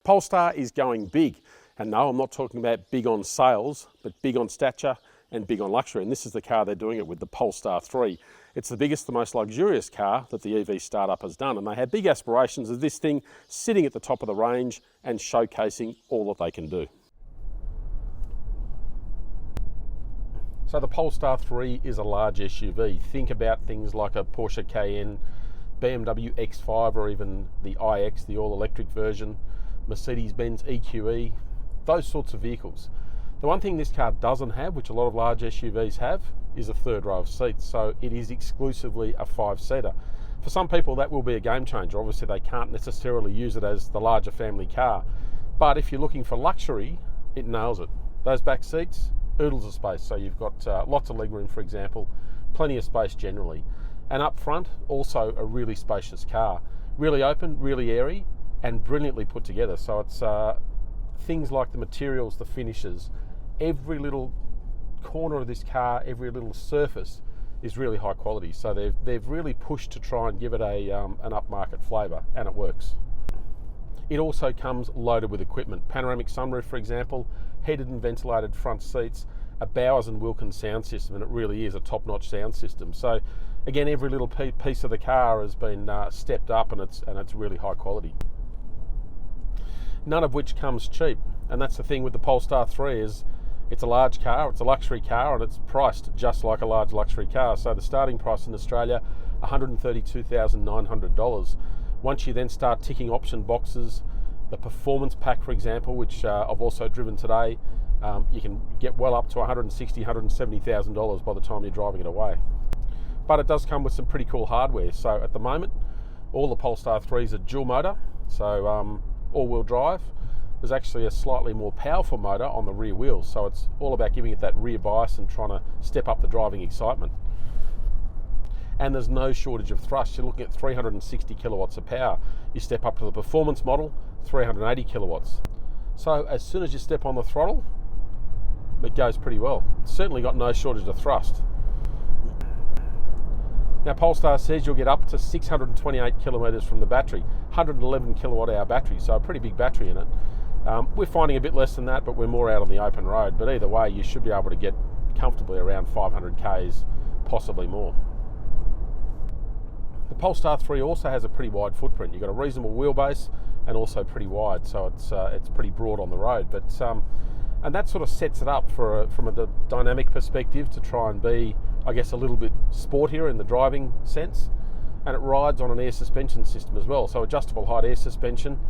Polestar is going big. And no, I'm not talking about big on sales, but big on stature and big on luxury. And this is the car they're doing it with, the Polestar 3. It's the biggest, the most luxurious car that the EV startup has done. And they have big aspirations of this thing sitting at the top of the range and showcasing all that they can do. So the Polestar 3 is a large SUV. Think about things like a Porsche Cayenne, BMW X5, or even the iX, the all-electric version, Mercedes-Benz EQE, those sorts of vehicles. The one thing this car doesn't have, which a lot of large SUVs have, is a third row of seats. So it is exclusively a 5-seater. For some people that will be a game changer. Obviously they can't necessarily use it as the larger family car. But if you're looking for luxury, it nails it. Those back seats, oodles of space. So you've got lots of legroom, for example, plenty of space generally. And up front, also a really spacious car. Really open, really airy, and brilliantly put together. So it's things like the materials, the finishes, every little corner of this car, every little surface is really high quality. So they've really pushed to try and give it an upmarket flavour, and it works. It also comes loaded with equipment. Panoramic sunroof, for example, heated and ventilated front seats, a Bowers & Wilkins sound system, and it really is a top-notch sound system. So again, every little piece of the car has been stepped up, and it's really high quality. None of which comes cheap, and that's the thing with the Polestar 3 is it's a large car, it's a luxury car, and it's priced just like a large luxury car. So the starting price in Australia, $132,900. Once you then start ticking option boxes, the performance pack, for example, which I've also driven today, you can get well up to $160,000, $170,000 by the time you're driving it away. But it does come with some pretty cool hardware. So at the moment, all the Polestar 3s are dual motor, so all-wheel drive. There's actually a slightly more powerful motor on the rear wheels, so it's all about giving it that rear bias and trying to step up the driving excitement. And there's no shortage of thrust. You're looking at 360 kilowatts of power. You step up to the performance model, 380 kilowatts. So as soon as you step on the throttle, it goes pretty well. It's certainly got no shortage of thrust. Now Polestar says you'll get up to 628 kilometres from the battery, 111 kilowatt hour battery, so a pretty big battery in it. We're finding a bit less than that, but we're more out on the open road. But either way, you should be able to get comfortably around 500 k's, possibly more. The Polestar 3 also has a pretty wide footprint. You've got a reasonable wheelbase and also pretty wide, so it's pretty broad on the road. But and that sort of sets it up from a dynamic perspective to try and be, I guess, a little bit sportier in the driving sense. And it rides on an air suspension system as well, so adjustable height air suspension.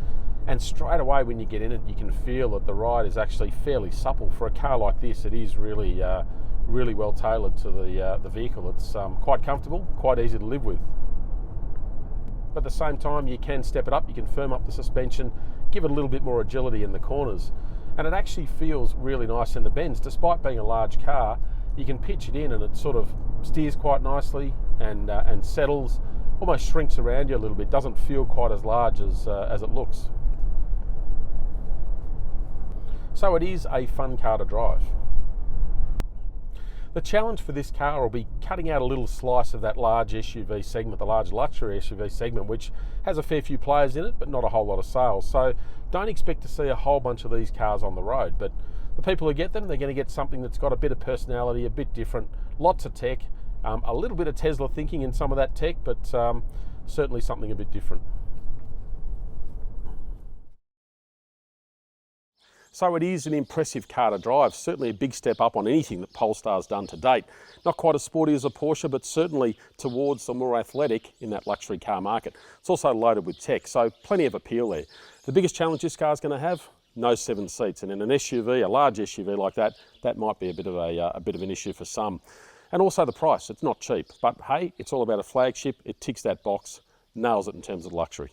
And straight away when you get in it, you can feel that the ride is actually fairly supple. For a car like this, it is really, really well tailored to the vehicle. It's quite comfortable, quite easy to live with. But at the same time, you can step it up, you can firm up the suspension, give it a little bit more agility in the corners. And it actually feels really nice in the bends. Despite being a large car, you can pitch it in and it sort of steers quite nicely and settles, almost shrinks around you a little bit, doesn't feel quite as large as it looks. So it is a fun car to drive. The challenge for this car will be cutting out a little slice of that large SUV segment, the large luxury SUV segment, which has a fair few players in it, but not a whole lot of sales. So don't expect to see a whole bunch of these cars on the road, but the people who get them, they're going to get something that's got a bit of personality, a bit different, lots of tech, a little bit of Tesla thinking in some of that tech, but certainly something a bit different. So it is an impressive car to drive, certainly a big step up on anything that Polestar's done to date. Not quite as sporty as a Porsche, but certainly towards the more athletic in that luxury car market. It's also loaded with tech, so plenty of appeal there. The biggest challenge this car's going to have, no 7 seats, and in an SUV, a large SUV like that, that might be a bit of an issue for some. And also the price, it's not cheap, but hey, it's all about a flagship, it ticks that box, nails it in terms of luxury.